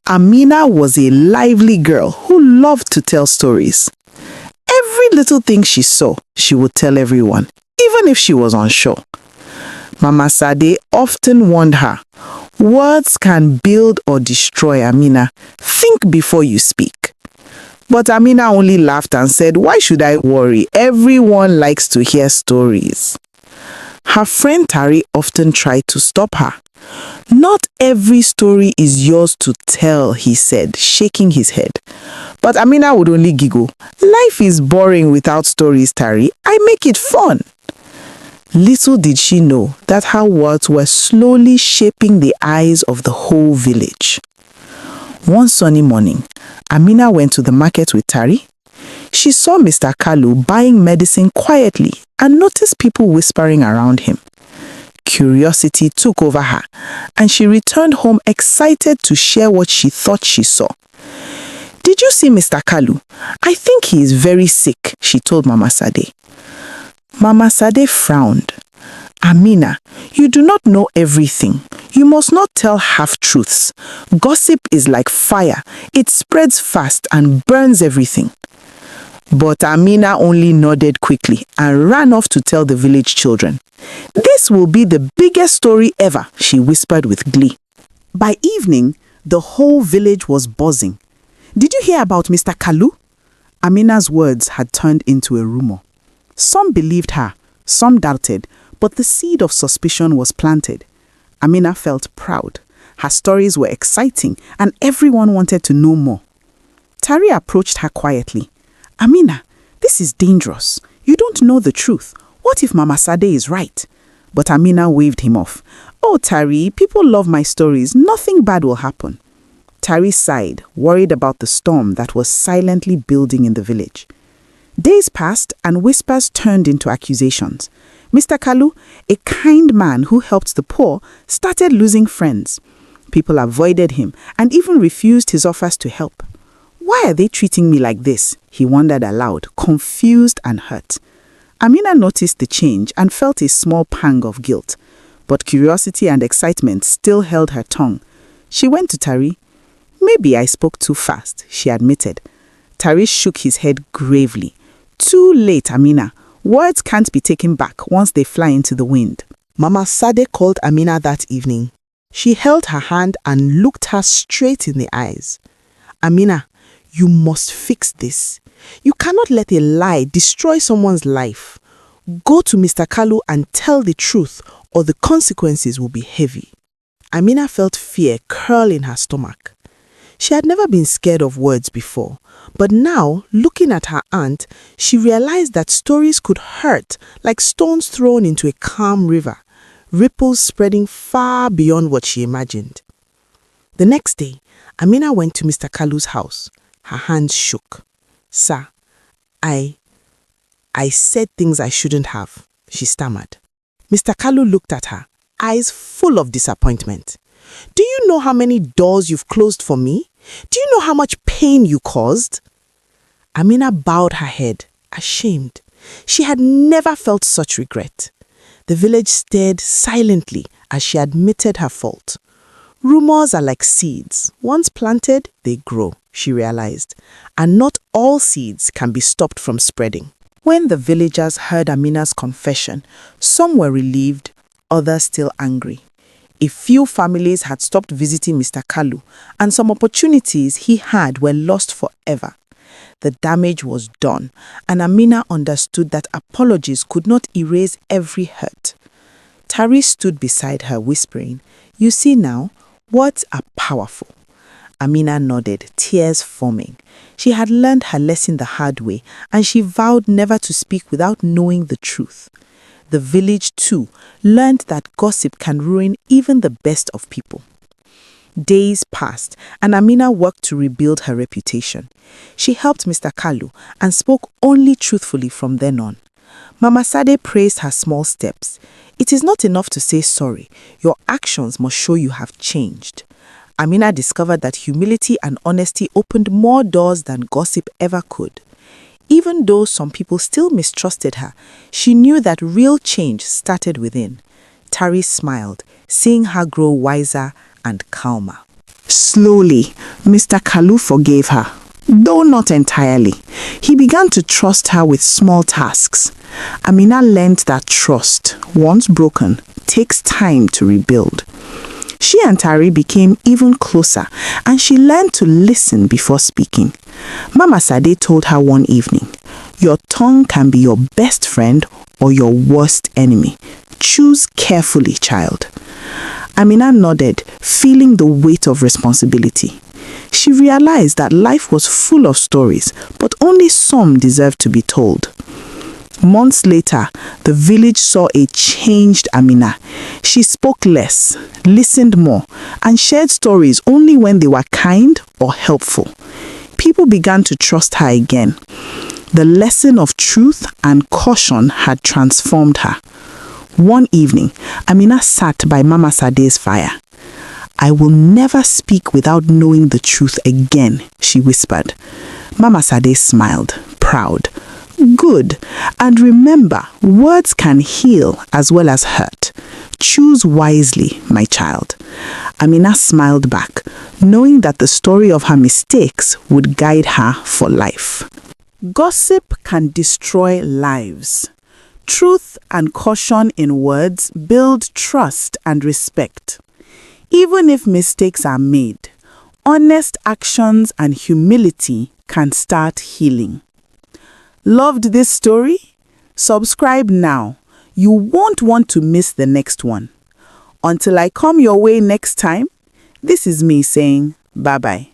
Amina was a lively girl who loved to tell stories. Every little thing she saw, she would tell everyone, even if she was unsure. Mama Sade often warned her, "Words can build or destroy, Amina. Think before you speak." But Amina only laughed and said, "Why should I worry? Everyone likes to hear stories." Her friend Tari often tried to stop her. "Not every story is yours to tell," he said, shaking his head. But Amina would only giggle. "Life is boring without stories, Tari. I make it fun." Little did she know that her words were slowly shaping the eyes of the whole village. One sunny morning, Amina went to the market with Tari. She saw Mr. Kalu buying medicine quietly and noticed people whispering around him. Curiosity took over her, and she returned home excited to share what she thought she saw. "Did you see Mr. Kalu? I think he is very sick," she told Mama Sade. Mama Sade frowned. "Amina, you do not know everything. You must not tell half-truths. Gossip is like fire. It spreads fast and burns everything." But Amina only nodded quickly and ran off to tell the village children. "This will be the biggest story ever," she whispered with glee. By evening, the whole village was buzzing. "Did you hear about Mr. Kalu?" Amina's words had turned into a rumor. Some believed her, some doubted, but the seed of suspicion was planted. Amina felt proud. Her stories were exciting, and everyone wanted to know more. Tari approached her quietly. "Amina, this is dangerous. You don't know the truth. What if Mama Sade is right?" But Amina waved him off. "Oh, Tari, people love my stories. Nothing bad will happen." Tari sighed, worried about the storm that was silently building in the village. Days passed and whispers turned into accusations. Mr. Kalu, a kind man who helped the poor, started losing friends. People avoided him and even refused his offers to help. "Why are they treating me like this?" he wondered aloud, confused and hurt. Amina noticed the change and felt a small pang of guilt. But curiosity and excitement still held her tongue. She went to Tari. "Maybe I spoke too fast," she admitted. Tari shook his head gravely. "Too late, Amina. Words can't be taken back once they fly into the wind." Mama Sade called Amina that evening. She held her hand and looked her straight in the eyes. "Amina, you must fix this. You cannot let a lie destroy someone's life. Go to Mr. Kalu and tell the truth, or the consequences will be heavy." Amina felt fear curl in her stomach. She had never been scared of words before, but now, looking at her aunt, she realized that stories could hurt like stones thrown into a calm river, ripples spreading far beyond what she imagined. The next day, Amina went to Mr. Kalu's house. Her hands shook. "Sir, I said things I shouldn't have," she stammered. Mr. Kalu looked at her, eyes full of disappointment. "Do you know how many doors you've closed for me? Do you know how much pain you caused?" Amina bowed her head, ashamed. She had never felt such regret. The village stared silently as she admitted her fault. Rumors are like seeds. Once planted, they grow, she realized, and not all seeds can be stopped from spreading. When the villagers heard Amina's confession, some were relieved, others still angry. A few families had stopped visiting Mr. Kalu, and some opportunities he had were lost forever. The damage was done, and Amina understood that apologies could not erase every hurt. Tari stood beside her, whispering, "You see now, words are powerful." Amina nodded, tears forming. She had learned her lesson the hard way, and she vowed never to speak without knowing the truth. The village, too, learned that gossip can ruin even the best of people. Days passed, and Amina worked to rebuild her reputation. She helped Mr. Kalu and spoke only truthfully from then on. Mama Sade praised her small steps. "It is not enough to say sorry. Your actions must show you have changed." Amina discovered that humility and honesty opened more doors than gossip ever could. Even though some people still mistrusted her, she knew that real change started within. Tari smiled, seeing her grow wiser and calmer. Slowly, Mr. Kalu forgave her, though not entirely. He began to trust her with small tasks. Amina learned that trust, once broken, takes time to rebuild. She and Tari became even closer, and she learned to listen before speaking. Mama Sade told her one evening, "Your tongue can be your best friend or your worst enemy. Choose carefully, child." Amina nodded, feeling the weight of responsibility. She realized that life was full of stories, but only some deserved to be told. Months later, the village saw a changed Amina. She spoke less, listened more, and shared stories only when they were kind or helpful. People began to trust her again. The lesson of truth and caution had transformed her. One evening, Amina sat by Mama Sade's fire. "I will never speak without knowing the truth again," she whispered. Mama Sade smiled, proud. "Good. And remember, words can heal as well as hurt. Choose wisely, my child." Amina smiled back, knowing that the story of her mistakes would guide her for life. Gossip can destroy lives. Truth and caution in words build trust and respect. Even if mistakes are made, honest actions and humility can start healing. Loved this story? Subscribe now. You won't want to miss the next one. Until I come your way next time, this is me saying bye-bye.